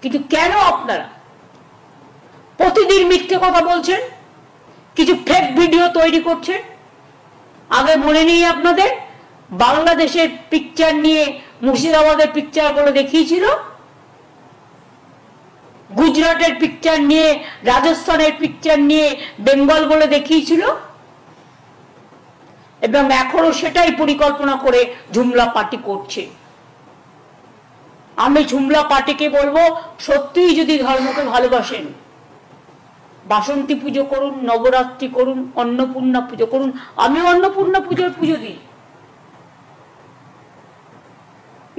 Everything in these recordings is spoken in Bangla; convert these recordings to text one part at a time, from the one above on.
কিন্তু কেন আপনারা প্রতিদিন মিথ্যে কথা বলছেন, কিছু ফেক ভিডিও তৈরি করছেন? আগে মনে নেই আপনাদের বাংলাদেশের পিকচার নিয়ে মুর্শিদাবাদের পিকচার বলে দেখিয়েছিল, গুজরাটের পিকচার নিয়ে, রাজস্থানের পিকচার নিয়ে বেঙ্গল বলে দেখিয়েছিল, এবং এখনো সেটাই পরিকল্পনা করে ঝুমলা পার্টি করছে। আমি ঝুমলা পার্টিকে বলবো, সত্যিই যদি ধর্মকে ভালোবাসেন, বাসন্তী পুজো করুন, নবরাত্রি করুন, অন্নপূর্ণা পুজো করুন। আমি অন্নপূর্ণা পুজোর পুজো দিই।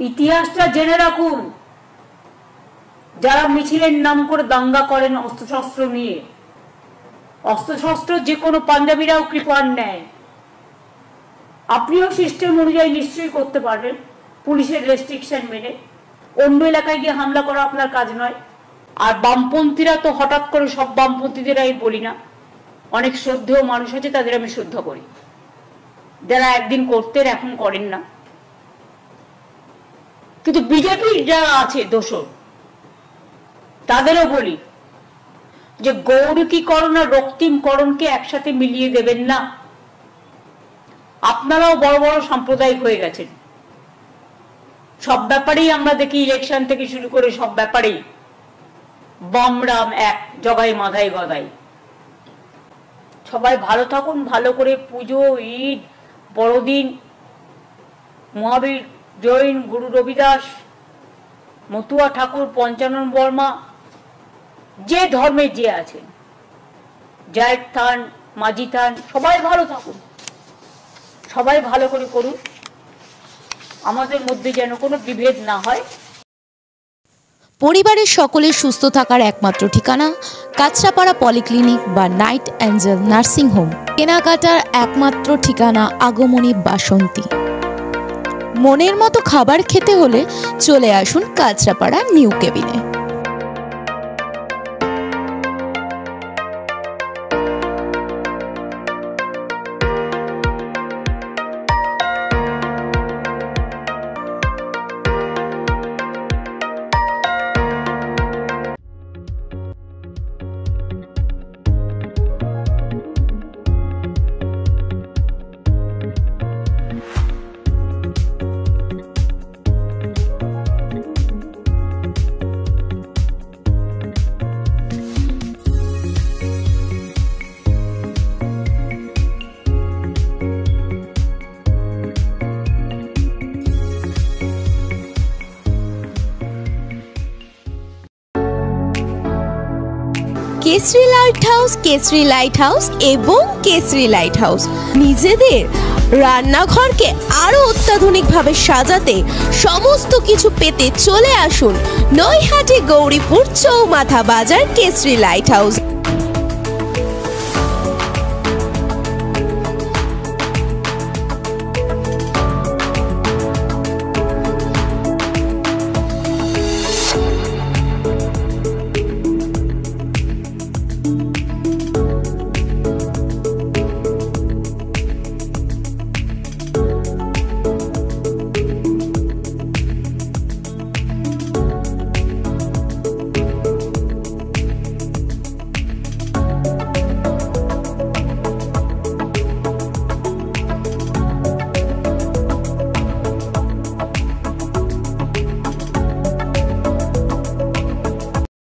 ইতিহাসটা জেনে রাখুন। যারা মিছিলের নাম করে দাঙ্গা করেন অস্ত্রশস্ত্র নিয়ে, অস্ত্রশস্ত্র যে কোনো পাঞ্জাবিরাও কৃপান নেয়। আপনিও সিস্টেম অনুযায়ী নিশ্চয়ই করতে পারবেন, পুলিশের রেস্ট্রিকশন মেনে। অন্য এলাকায় গিয়ে হামলা করা আপনার কাজ নয়। আর বামপন্থীরা তো হঠাৎ করে সব বামপন্থীদের আমি বলি না, অনেক শ্রদ্ধেয় মানুষ আছে, তাদের আমি শ্রদ্ধা করি, যারা একদিন করতেন এখন করেন না। কিন্তু বিজেপির যারা আছে দোষর, তাদেরও বলি যে গৌরীকরণ আর রক্তিমকরণকে একসাথে মিলিয়ে দেবেন না। আপনারাও বড় বড় সাম্প্রদায়িক হয়ে গেছেন। সব ব্যাপারেই আমরা দেখি, ইলেকশন থেকে শুরু করে সব ব্যাপারেই বামরাম এক, জগাই মাথায় গদাই। সবাই ভালো থাকুন, ভালো করে পুজো, ঈদ, বড়দিন, মহাবীর জৈন, গুরু রবিদাস, মতুয়া ঠাকুর, পঞ্চানন বর্মা, যে ধর্মে যে আছেন, জায়ের থান, মাঝি থান, সবাই ভালো থাকুন, সবাই ভালো করে করুন। আমাদের মধ্যে যেন কোনো বিভেদ না হয়। পরিবারের সকলের সুস্থ থাকার একমাত্র ঠিকানা কাঁচরাপাড়া পলিক্লিনিক বা নাইট অ্যাঞ্জেল নার্সিং হোম। কেনাকাটার একমাত্র ঠিকানা আগমনী বাসন্তী। মনের মতো খাবার খেতে হলে চলে আসুন কাঁচরাপাড়া নিউ কেবিনে। Kesari light house, Kesari light house এবং কেসরি লাইট হাউস নিজেদের রান্নাঘরকে আরো অত্যাধুনিকভাবে সাজাতে, সমস্ত কিছু পেতে চলে আসুন নৈহাটি গৌরীপুর চৌমাথা বাজার কেসরি লাইট হাউস।